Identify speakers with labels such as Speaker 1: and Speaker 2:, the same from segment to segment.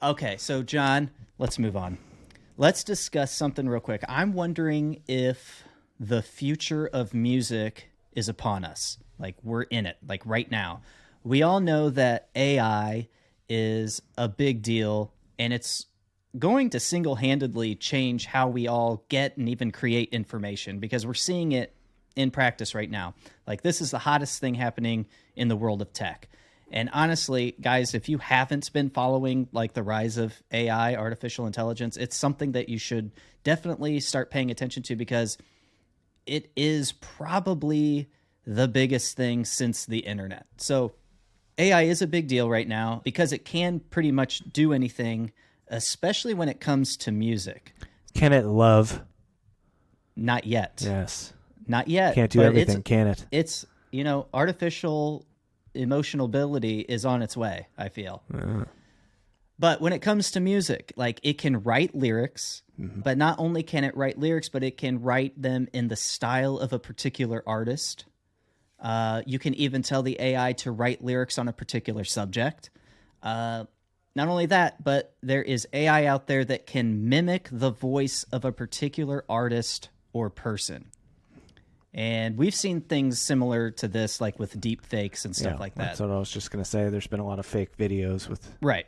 Speaker 1: Okay, so John, let's move on. Let's discuss something real quick. I'm wondering if the future of music is upon us. Like we're in it, like right now. We all know that AI is a big deal and it's going to single-handedly change how we all get and even create information because we're seeing it in practice right now. Like this is the hottest thing happening in the world of tech. And honestly, guys, if you haven't been following like the rise of AI, artificial intelligence, it's something that you should definitely start paying attention to because it is probably the biggest thing since the internet. So AI is a big deal right now because it can pretty much do anything, especially when it comes to music.
Speaker 2: Can it love?
Speaker 1: Not yet.
Speaker 2: Yes.
Speaker 1: Not yet.
Speaker 2: Can't do everything, can it?
Speaker 1: It's, artificial emotional ability is on its way, I feel. But when it comes to music, like it can write lyrics, but not only can it write lyrics, but it can write them in the style of a particular artist. You can even tell the AI to write lyrics on a particular subject. Not only that, but there is AI out there that can mimic the voice of a particular artist or person. And we've seen things similar to this, like with deep fakes and stuff like that.
Speaker 2: That's what I was just going to say. There's been a lot of fake videos with...
Speaker 1: Right.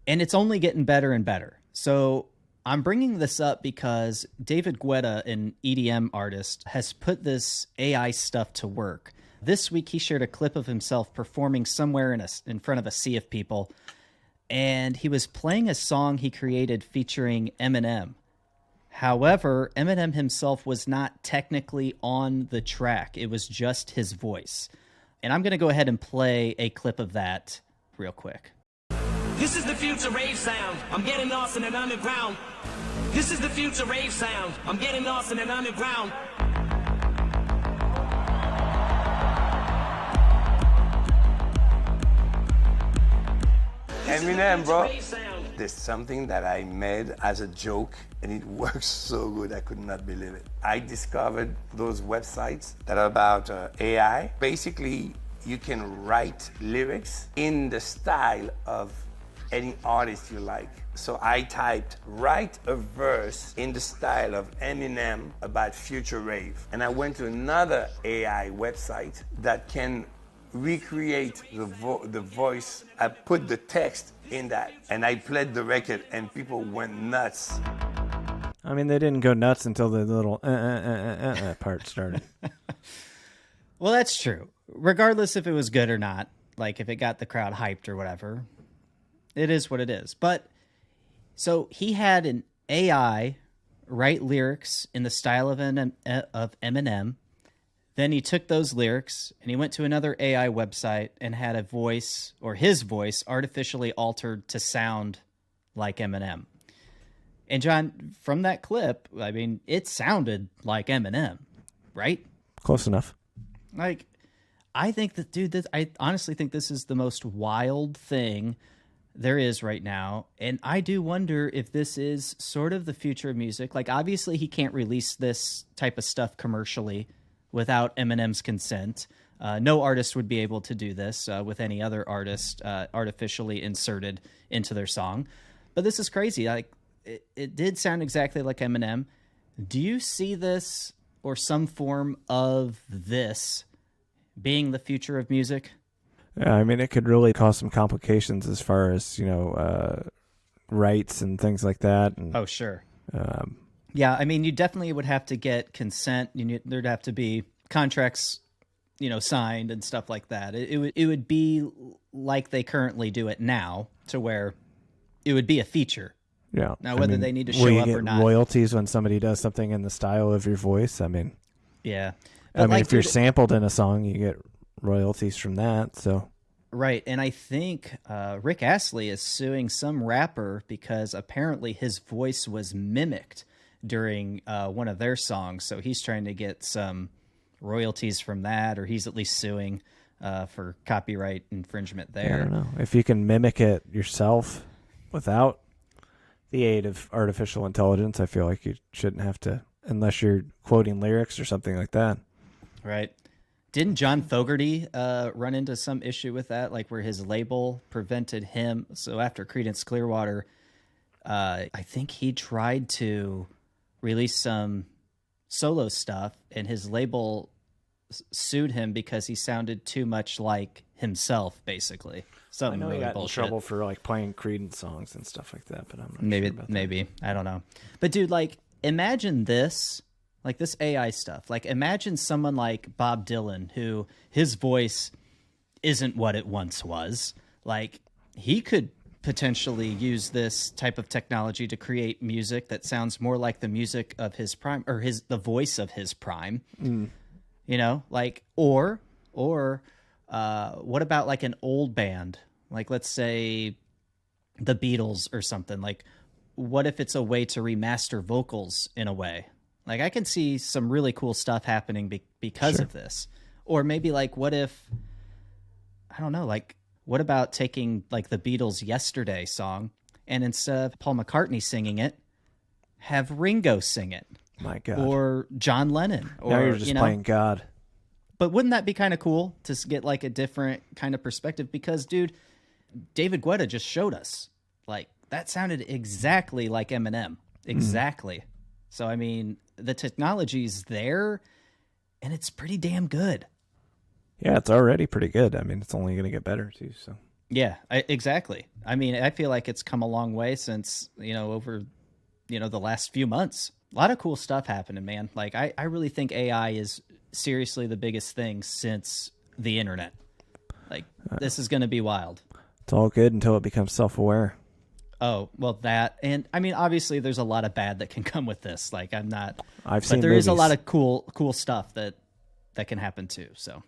Speaker 1: And it's only getting better and better. So I'm bringing this up because David Guetta, an EDM artist, has put this AI stuff to work. This week, he shared a clip of himself performing somewhere in front of a sea of people. And he was playing a song he created featuring Eminem. However, Eminem himself was not technically on the track. It was just his voice. And I'm going to go ahead and play a clip of that real quick.
Speaker 3: This is the future rave sound. I'm getting lost in an underground. This is the future rave sound. I'm getting lost in an underground.
Speaker 4: Eminem, bro. There's something that I made as a joke, and it works so good, I could not believe it. I discovered those websites that are about AI. Basically, you can write lyrics in the style of any artist you like. So I typed, write a verse in the style of Eminem about future rave. And I went to another AI website that can recreate the voice. I put the text in that, and I played the record, and people went nuts.
Speaker 2: I mean, they didn't go nuts until the little part started.
Speaker 1: Well, that's true. Regardless if it was good or not, like if it got the crowd hyped or whatever, it is what it is. But so he had an AI write lyrics in the style of Eminem. Then he took those lyrics and he went to another AI website and had a voice, or his voice, artificially altered to sound like Eminem. And John, from that clip, I mean, it sounded like Eminem, right?
Speaker 2: Close enough.
Speaker 1: Like, I think that, dude, I honestly think this is the most wild thing there is right now. And I do wonder if this is sort of the future of music. Like, obviously, he can't release this type of stuff commercially without Eminem's consent. No artist would be able to do this with any other artist artificially inserted into their song. But this is crazy. Like, it did sound exactly like Eminem. Do you see this or some form of this being the future of music?
Speaker 2: Yeah, I mean, it could really cause some complications as far as, rights and things like that. And,
Speaker 1: oh, sure. Yeah, I mean, you definitely would have to get consent. There'd have to be contracts, signed and stuff like that. It would be like they currently do it now, to where it would be a feature.
Speaker 2: Yeah.
Speaker 1: Now, whether they need to show up or not.
Speaker 2: Royalties when somebody does something in the style of your voice. I mean,
Speaker 1: yeah.
Speaker 2: But if you're sampled in a song, you get royalties from that. So.
Speaker 1: Right, and I think Rick Astley is suing some rapper because apparently his voice was mimicked during one of their songs, so he's trying to get some royalties from that, or he's at least suing for copyright infringement there.
Speaker 2: I don't know. If you can mimic it yourself without the aid of artificial intelligence, I feel like you shouldn't have to, unless you're quoting lyrics or something like that.
Speaker 1: Right. Didn't John Fogerty run into some issue with that, like where his label prevented him? So after Creedence Clearwater, I think he tried to release some solo stuff, and his label sued him because he sounded too much like himself, basically.
Speaker 2: I know
Speaker 1: really
Speaker 2: he got
Speaker 1: bullshit.
Speaker 2: in trouble for like playing Creedence songs and stuff like that, but I'm not
Speaker 1: Maybe,
Speaker 2: sure about that.
Speaker 1: maybe I don't know. But dude, like, imagine this, like this AI stuff. Like, imagine someone like Bob Dylan, who his voice isn't what it once was. Like, he could potentially use this type of technology to create music that sounds more like the music of his prime, or the voice of his prime. You know, like, or what about like an old band? Like, let's say the Beatles or something. Like, what if it's a way to remaster vocals in a way? Like, I can see some really cool stuff happening because of this. Or maybe like, what if, I don't know, like, what about taking like the Beatles' Yesterday song, and instead of Paul McCartney singing it, have Ringo sing it?
Speaker 2: My God.
Speaker 1: Or John Lennon. Or,
Speaker 2: Now you're just playing God.
Speaker 1: But wouldn't that be kind of cool to get like a different kind of perspective? Because, dude, David Guetta just showed us. Like, that sounded exactly like Eminem. Exactly. So, I mean, the technology's there, and it's pretty damn good.
Speaker 2: Yeah, it's already pretty good. I mean, it's only going to get better, too. So
Speaker 1: Yeah, exactly. I mean, I feel like it's come a long way since, over, the last few months. A lot of cool stuff happening, man. Like, I really think AI is seriously the biggest thing since the internet. Like, this is going to be wild.
Speaker 2: it's all good until it becomes self-aware.
Speaker 1: Oh, well, that, and I mean, obviously there's a lot of bad that can come with this. Like,
Speaker 2: I've
Speaker 1: but
Speaker 2: seen
Speaker 1: there is a
Speaker 2: movies.
Speaker 1: lot of cool stuff that can happen too. So